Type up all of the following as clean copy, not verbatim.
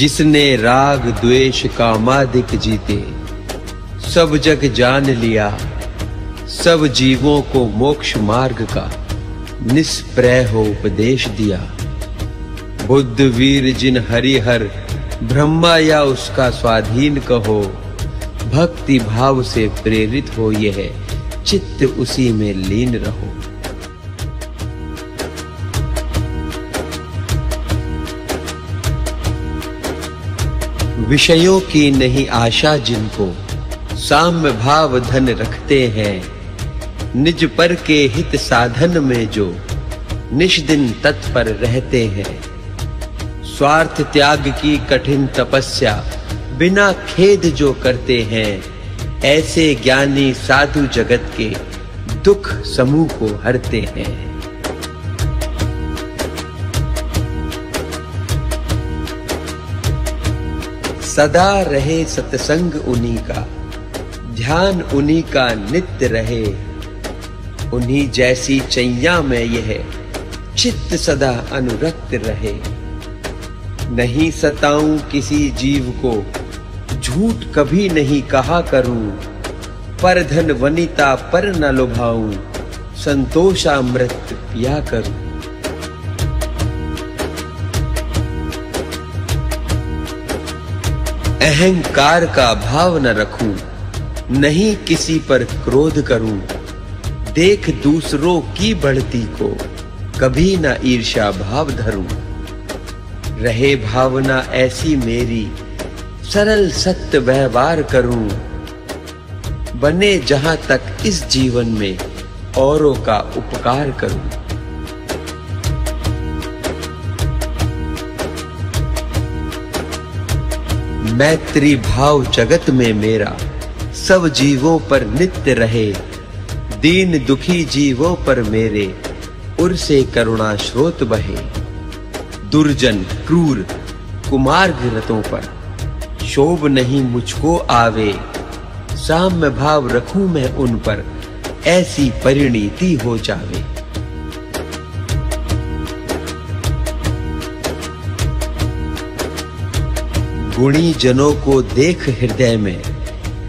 जिसने राग द्वेष कामादिक जीते, सब जग जान लिया, सब जीवों को मोक्ष मार्ग का निष्प्रय हो उपदेश दिया। बुद्ध वीर जिन हरिहर ब्रह्मा या उसका स्वाधीन कहो, भक्ति भाव से प्रेरित हो यह चित्त उसी में लीन रहो। विषयों की नहीं आशा जिनको, साम्य भाव धन रखते हैं, निज पर के हित साधन में जो निष्दिन तत्पर रहते हैं। स्वार्थ त्याग की कठिन तपस्या बिना खेद जो करते हैं, ऐसे ज्ञानी साधु जगत के दुख समूह को हरते हैं। सदा रहे सत्संग उन्हीं का, ध्यान उन्हीं का नित्य रहे। उन्हीं जैसी चैया में यह चित्त सदा अनुरक्त रहे। नहीं सताऊं किसी जीव को, झूठ कभी नहीं कहा करूं। पर धन वनिता पर न लुभाऊं, संतोषामृत पिया करूं। अहंकार का भाव न रखूं, नहीं किसी पर क्रोध करूं। देख दूसरों की बढ़ती को, कभी न ईर्ष्या भाव धरूं। रहे भावना ऐसी मेरी, सरल सत्य व्यवहार करूं। बने जहां तक इस जीवन में, औरों का उपकार करूं। मैत्री भाव जगत में मेरा, सब जीवों पर नित्य रहे। दीन दुखी जीवों पर मेरे, उर से करुणा स्रोत बहे। दुर्जन क्रूर कुमार्ग रतों पर, शोभ नहीं मुझको आवे। साम्य भाव रखूं मैं उन पर, ऐसी परिणीति हो जावे। गुणी जनों को देख हृदय में,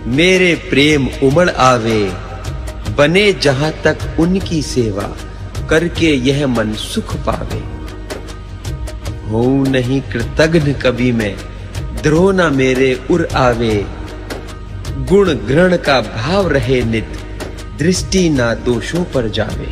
मेरे प्रेम उमड़ आवे। बने जहां तक उनकी सेवा, करके यह मन सुख पावे। हूं नहीं कृतघ्न कभी मैं, द्रोह न मेरे उर आवे। गुण ग्रहण का भाव रहे नित, दृष्टि ना दोषों पर जावे।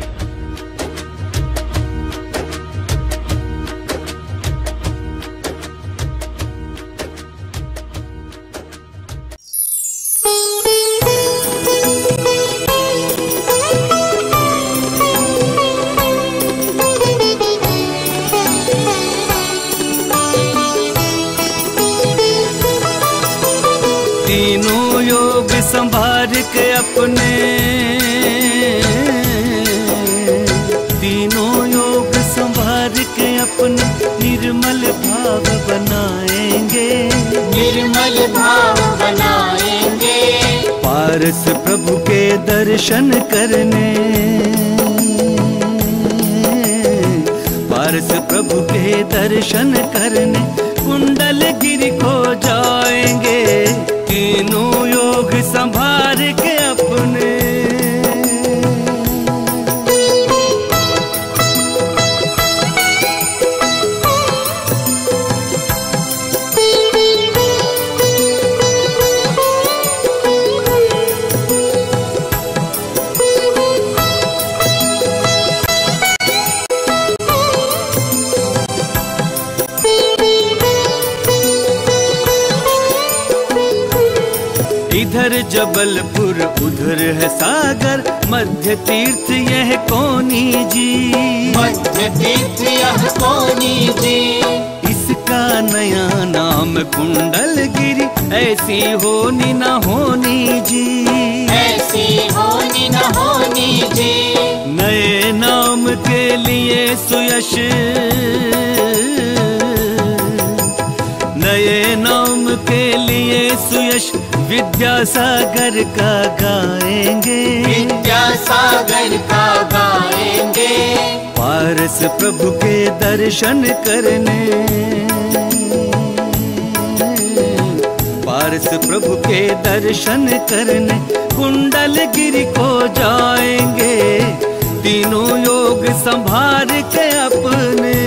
तीनों योग संभार के अपने, तीनों योग संभार के अपने निर्मल भाव बनाएंगे, निर्मल भाव बनाएंगे। पारस प्रभु के दर्शन करने, पारस प्रभु के दर्शन करने कुंडल गिरी को जाएंगे। तीनों योग संभार के अपने। इधर जबलपुर उधर है सागर, मध्य तीर्थ यह कोनी जी, मध्य तीर्थ यह कोनी जी। इसका नया नाम कुंडलगिरी, ऐसी होनी न होनी जी, ऐसी होनी न होनी जी। नए नाम के लिए सुयश, नए नाम के लिए सुयश विद्यासागर का गाएंगे, विद्यासागर का गाएंगे। पारस प्रभु के दर्शन करने, पारस प्रभु के दर्शन करने कुंडलगिरी को जाएंगे, तीनों योग संभाल के अपने।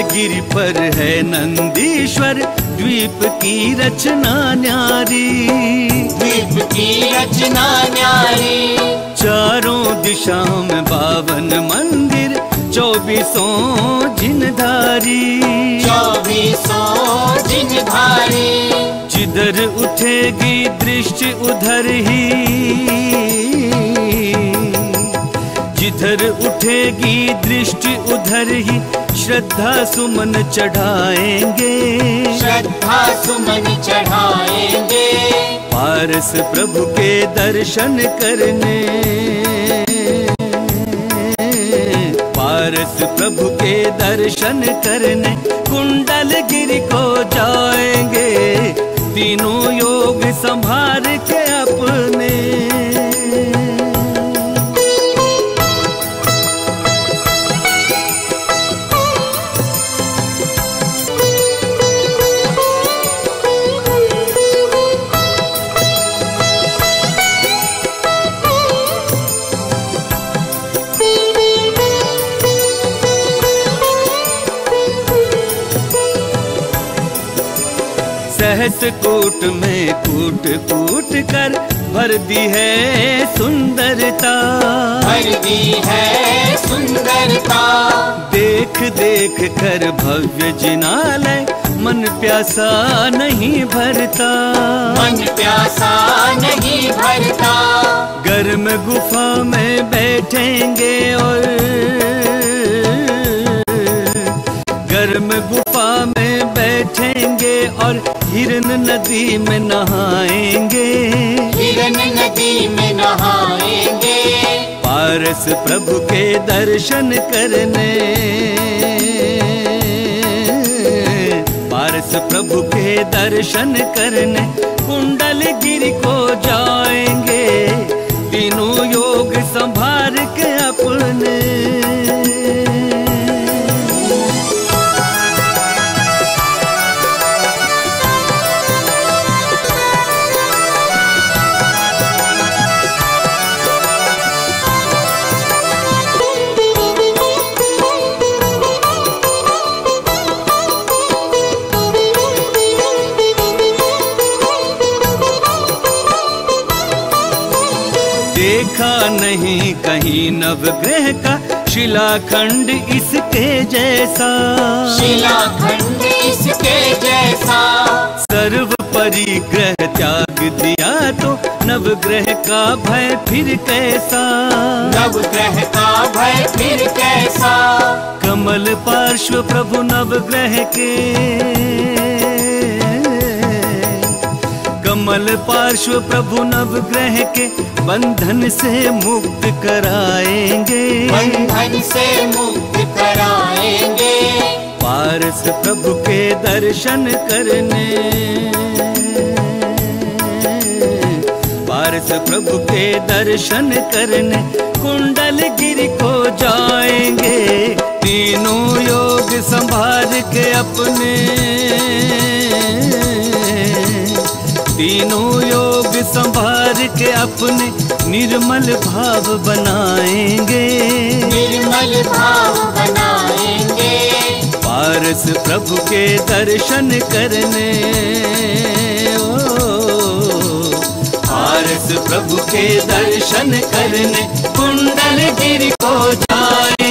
गिरि पर है नंदीश्वर, द्वीप की रचना न्यारी, द्वीप की रचना न्यारी। चारों दिशाओं में 52 मंदिर, 24 जिनधारी, 24 जिनधारी। जिधर उठेगी दृष्टि उधर ही, जिधर उठेगी दृष्टि उधर ही श्रद्धा सुमन चढ़ाएंगे, श्रद्धा सुमन चढ़ाएंगे। पारस प्रभु के दर्शन करने, पारस प्रभु के दर्शन करने कुंडलगिरी को जाएंगे, तीनों योग संभाल के अपने। सहस कूट में कूट कूट कर भर दी है सुंदरता, भर दी है सुंदरता। देख देख कर भव्य जिनालय मन प्यासा नहीं भरता, मन प्यासा नहीं भरता। गर्म गुफा में बैठेंगे और गर्म गुफा में बैठेंगे और हिरन नदी में नहाएंगे, हिरन नदी में नहाएंगे। पारस प्रभु के दर्शन करने, पारस प्रभु के दर्शन करने कुंडलगिरी को जाएंगे, तीनों योग संभाल के अपने। देखा नहीं कहीं नवग्रह का शिलाखंड इसके जैसा, शिलाखंड इसके जैसा। सर्व परिग्रह त्याग दिया तो नवग्रह का भय फिर कैसा, नवग्रह का भय फिर कैसा। कमल पार्श्व प्रभु नवग्रह के, कमल पार्श्व प्रभु नवग्रह के बंधन से मुक्त कराएंगे, बंधन से मुक्त कराएंगे। पारस प्रभु के दर्शन करने, पारस प्रभु के दर्शन करने कुंडलगिरी को जाएंगे, तीनों योग संभाल के अपने, तीनों योग संभाल के अपने निर्मल भाव बनाएंगे, निर्मल भाव बनाएंगे। पारस प्रभु के दर्शन करने, पारस प्रभु के दर्शन करने कुंडलगिरी को जाए।